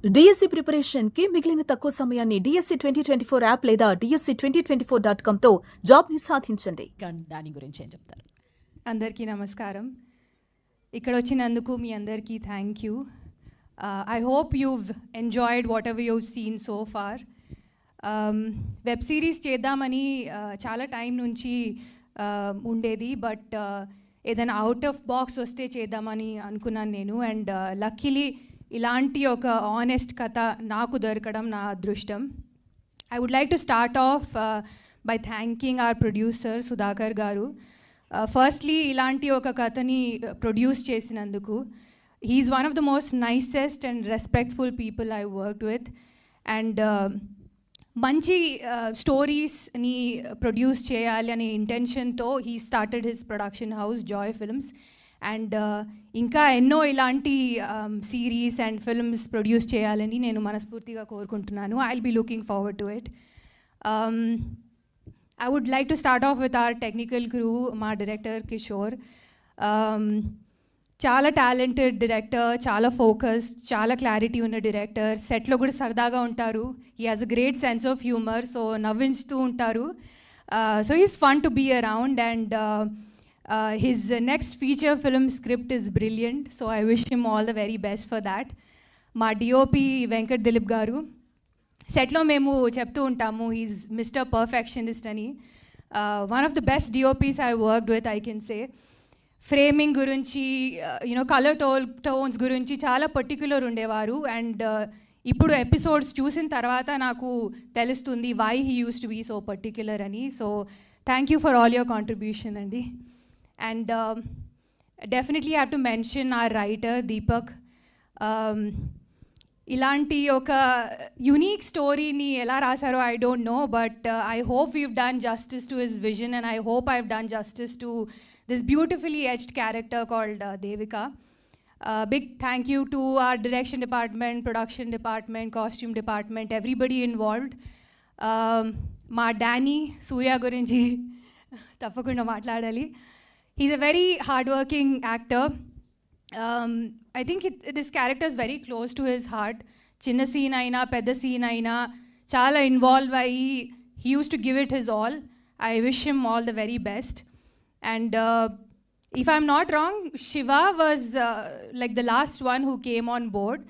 DSC preparation కి మిగిలిన తక్కువ సమయాన్ని డిఎస్సి 2024 యాప్ లేదా DSC2024.com తో జాబ్ ని సాధించండి. దాని గురించి ఏం చెప్తారు? అందరికీ నమస్కారం. ఇక్కడ వచ్చినందుకు మీ అందరికీ thank you. I hope you've enjoyed whatever you've seen so far. Web series చేద్దామని చాలా టైం నుంచి ఉండేది, బట్ ఏదైనా అవుట్ ఆఫ్ బాక్స్ వస్తే చేద్దామని అనుకున్నాను నేను. అండ్ లక్కీలీ ఇలాంటి ఒక ఆనెస్ట్ కథ నాకు దొరకడం నా అదృష్టం. I would like to start off by thanking our producer Sudhakar garu. Firstly ఇలాంటి ఒక కథని ప్రొడ్యూస్ చేసినందుకు. He is one of the most nicest and respectful people I worked with. And మంచి స్టోరీస్ని ప్రొడ్యూస్ చేయాలి అనే ఇంటెన్షన్తో he started his production house Joy Films. And ఇంకా ఎన్నో ఇలాంటి సిరీస్ అండ్ ఫిల్మ్స్ ప్రొడ్యూస్ చేయాలని నేను మనస్ఫూర్తిగా కోరుకుంటున్నాను. I will be looking forward to it. I would like to start off with our technical crew. మా డైరెక్టర్ కిషోర్ చాలా టాలెంటెడ్ డైరెక్టర్, చాలా ఫోకస్డ్, చాలా క్లారిటీ ఉన్న డైరెక్టర్. సెట్లో కూడా సరదాగా ఉంటారు. He has a great sense of humour, so నవ్వించుతూ ఉంటారు. So he's fun to be around. And his next feature film script is brilliant, so I wish him all the very best for that. మా DOP Venkat Dilip గారు. సెట్లో మేము చెప్తూ ఉంటాము he's mister perfectionist అని. One of the best DOPs I worked with, I can say. Framing గురించి, you know colour tones గురించి చాలా పర్టిక్యులర్ ఉండేవారు. అండ్ ఇప్పుడు ఎపిసోడ్స్ చూసిన తర్వాత నాకు తెలుస్తుంది why he used to be so particular అని. So thank you for all your contribution అండి. And definitely I have to mention our writer Deepak. ఇలాంటి ఒక యునీక్ స్టోరీని ఎలా రాశారో I don't know, but I hope we've done justice to his vision and I hope I have done justice to this beautifully edged character called Devika. Big thank you to our direction department, production department, costume department, everybody involved. మా Danny Surya గురించి తప్పకుండా మాట్లాడాలి. He's a very hardworking actor. I think this character is very close to his heart. Chinna scene aina, pedda scene aina, chala involved ayi. He used to give it his all. I wish him all the very best. And if I'm not wrong, Shiva was like the last one who came on board.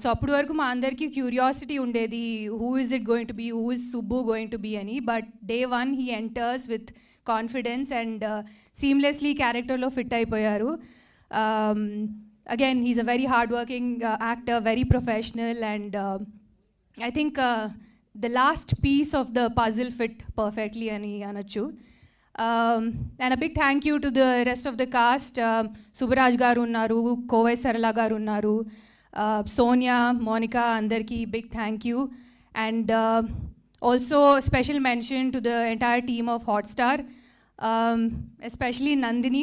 So appudu varaku ma andarki curiosity undedi, who is it going to be, who is Subbu going to be ani. But day one he enters with confidence and seamlessly character lo fit అయిపోయారు. Again, he's a very hardworking actor, very professional, and I think the last piece of the puzzle fit perfectly ani anachu. And a big thank you to the rest of the cast. Subaraj garu unnaru, Kovai Sarala garu unnaru, Sonia, Monica, andarki big thank you. And also special mention to the entire team of Hotstar, especially Nandini.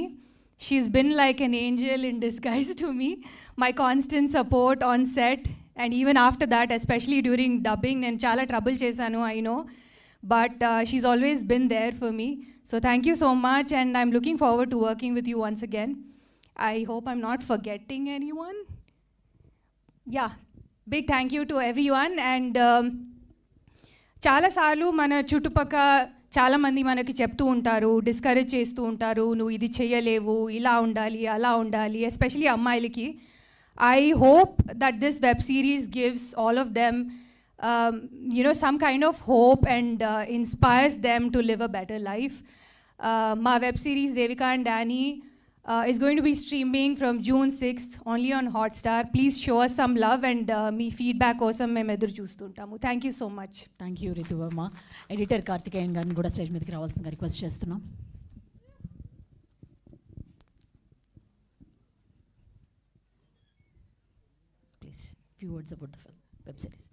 She's been like an angel in disguise to me. My constant support on set, and even after that, especially during dubbing, and chala trouble chesanu, I know, but she's always been there for me. So thank you so much, and I'm looking forward to working with you once again. I hope I'm not forgetting anyone. Yeah, big thank you to everyone. And చాలా సార్లు మన చుట్టుపక్క చాలామంది మనకి చెప్తూ ఉంటారు, discourage చేస్తూ ఉంటారు, నువ్వు ఇది చేయలేవు, ఇలా ఉండాలి, అలా ఉండాలి, ఎస్పెషలీ అమ్మాయిలకి. I hope that this web series gives all of them some kind of hope and inspires them to live a better life. My web series Devika and Danny is going to be streaming from June 6th only on Hotstar. Please show us some love and me feedback kosam mem edur chustuntamu. Thank you so much. Thank you Ritu Verma. Editor Karthikeyan garni kuda stage మీదకి రావాల్సిందిగా request చేస్తున్నాం. Please few words about the film web series.